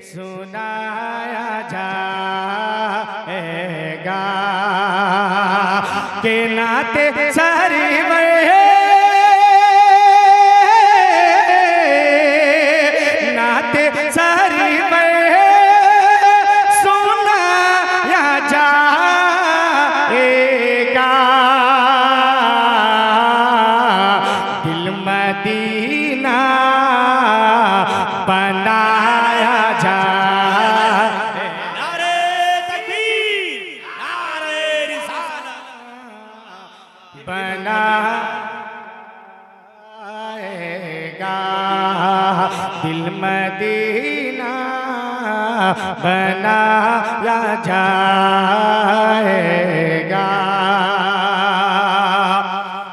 सुनाया जाएगा के नाते सारी नाते सारी सुनाया जाएगा दिल मदीना बनाया जाए। नारे तकबीर, नारे रिसालत, बनाएगा दिल मदीना बनाया जाएगा।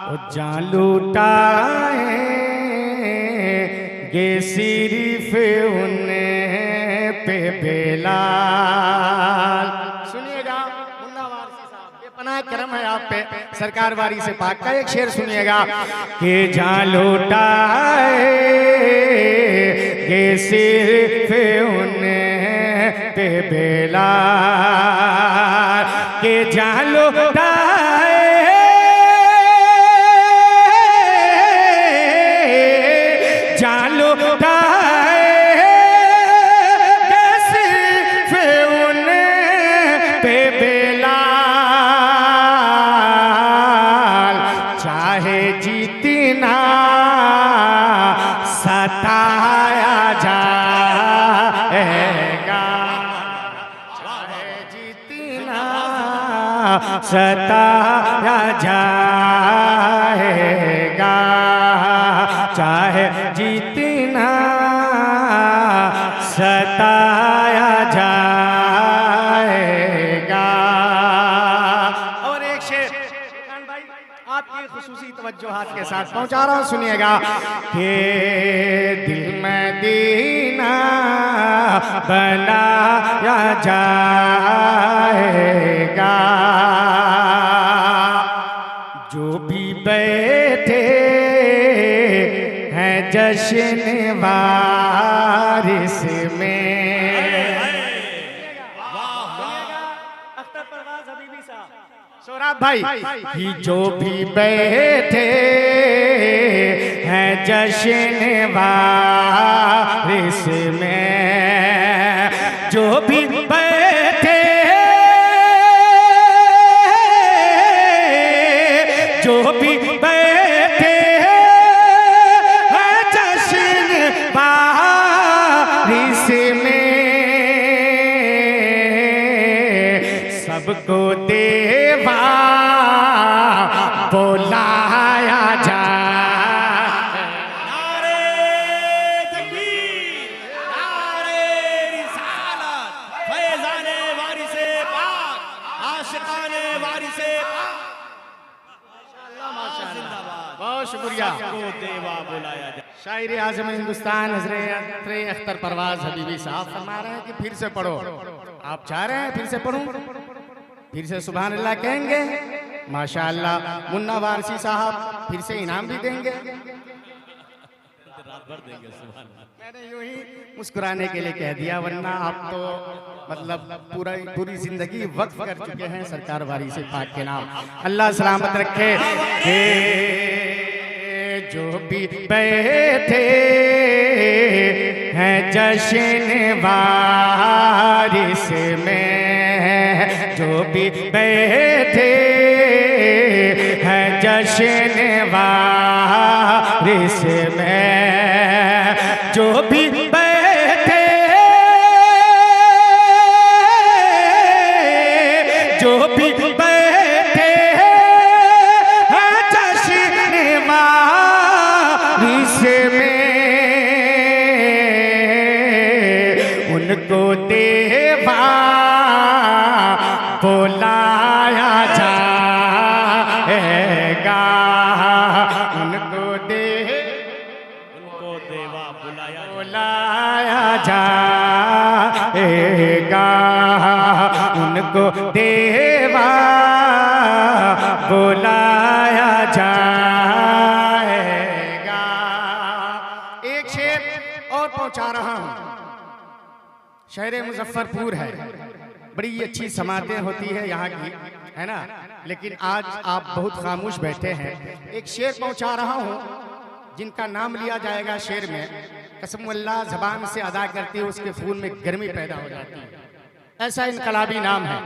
ओ जान लुटाएंगे सिर्फ उन्हें पे बेलाल। सुनिएगा मुन्ना वारसी साहब, बेपनाह करम है आप पे, सरकार वारी से पाक का एक शेर सुनिएगा कि जान लुटाएंगे सिर्फ उन्हें पे बेलाल के जान लुटाए जान लुटाए सिर्फ उन्हें पे बेलाल चाहे जितना सताया जाएगा चाहे जितना सताया जाएगा चाहे जितना सताया जाएगा। और एक शेर भाई आपकी खुसूसी तवज्जोहात के साथ पहुंचा रहा हूं, सुनिएगा कि दिल मदीना बनाया जाएगा जो भी बैठे हैं जश्न वारिस में। अख्तर परवाज़ हबीबी साहब, सोहराब भाई ही जो भी बैठे हैं जश्न वारिस में जो भी बैठे जो भी बैठे हैं जश्न वारिस में सबको देवा बुलाया जाए। नारे तकबीर, नारे रिसालत, फैज़ाने वारिसे पाक, आशिकाने वारिसे पाक। माशाअल्लाह जिंदाबाद, बहुत शुक्रिया। को देवा बुलाया जाए। शायर आज़म हिंदुस्तान हज़रत अख्तर परवाज़ हबीबी साहब फरमा रहे हैं कि फिर से पढ़ो। आप चाह रहे हैं फिर से पढ़ूं, फिर से सुभान अल्लाह कहेंगे, माशाअल्लाह। मुन्ना वारसी साहब फिर से इनाम भी देंगे, रात भर देंगे सुभान अल्लाह। मैंने यूं ही मुस्कुराने के लिए कह दिया, वरना आप तो मतलब पूरी जिंदगी वक्फ कर चुके हैं सरकार वारी से पाक के नाम। अल्लाह सलामत रखे। जो भी बैठे हैं जश्न वारिस में जो भी बैठे हैं जश्न वारिस में जो भी बैठे जो भी बैठे हैं जश्न वारिस में उनको देवा बुलाया जाएगा उनको देवा बुलाया जाएगा उनको देवा बुलाया जाएगा। एक शेर और पहुंचा रहा हूं। शहर मुजफ्फरपुर है, बड़ी अच्छी समातें होती है यहाँ की, है ना, लेकिन आज आप बहुत खामोश बैठे हैं। एक शेर पहुंचा रहा हूं जिनका नाम लिया जाएगा शेर में, कसम अल्लाह ज़बान से अदा करती है उसके खून में गर्मी पैदा हो जाती है। ऐसा इनकलाबी नाम है,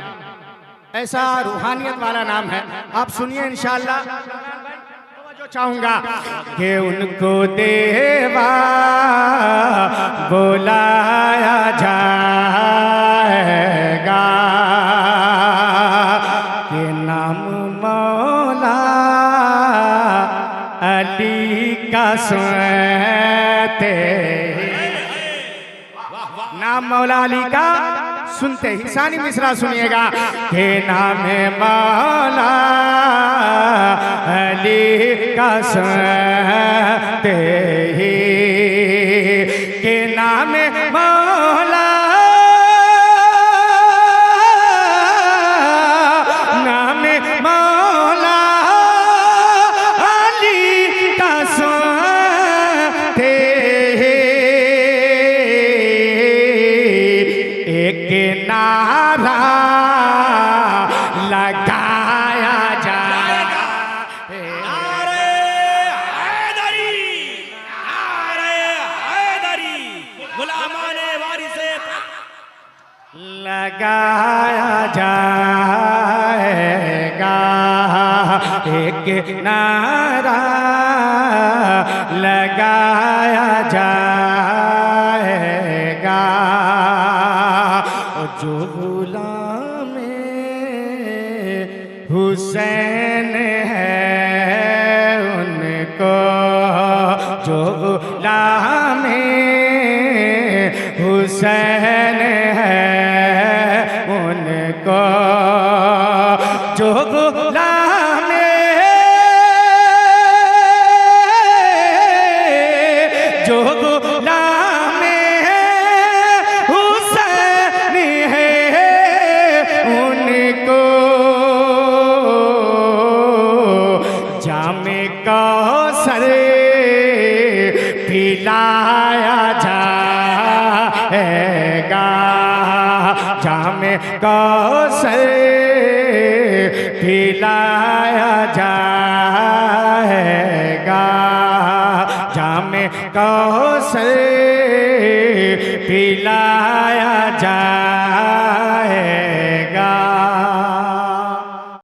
ऐसा रूहानियत वाला नाम है। आप सुनिए इंशाअल्लाह। जो चाहूंगा कि उनको देवा बुलाया जाएगा, कि नाम मौला अली का सुनते, नाम मौला अली का सुनते ही सानी मिसरा सुनिएगा, के नाम मौला अली का सुनते ही, के नाम मौला, नाम मौला अली का सुनते एक नारा लगाया जाएगा, नारे हैदरी, नारे हैदरी, गुलामाने वारिसे लगाया जाएगा, एक नारा लगाया जाएगा, जो गुलामे हुसैन है उनको, जो गुलामे हुसैन है उनको, जो गुलामे, जो गुलामे हुसैन है उनको, जामे कौसर पिलाया जाएगा, जामे कौसर पिलाया जाएगा, जामे कौसर पिलाया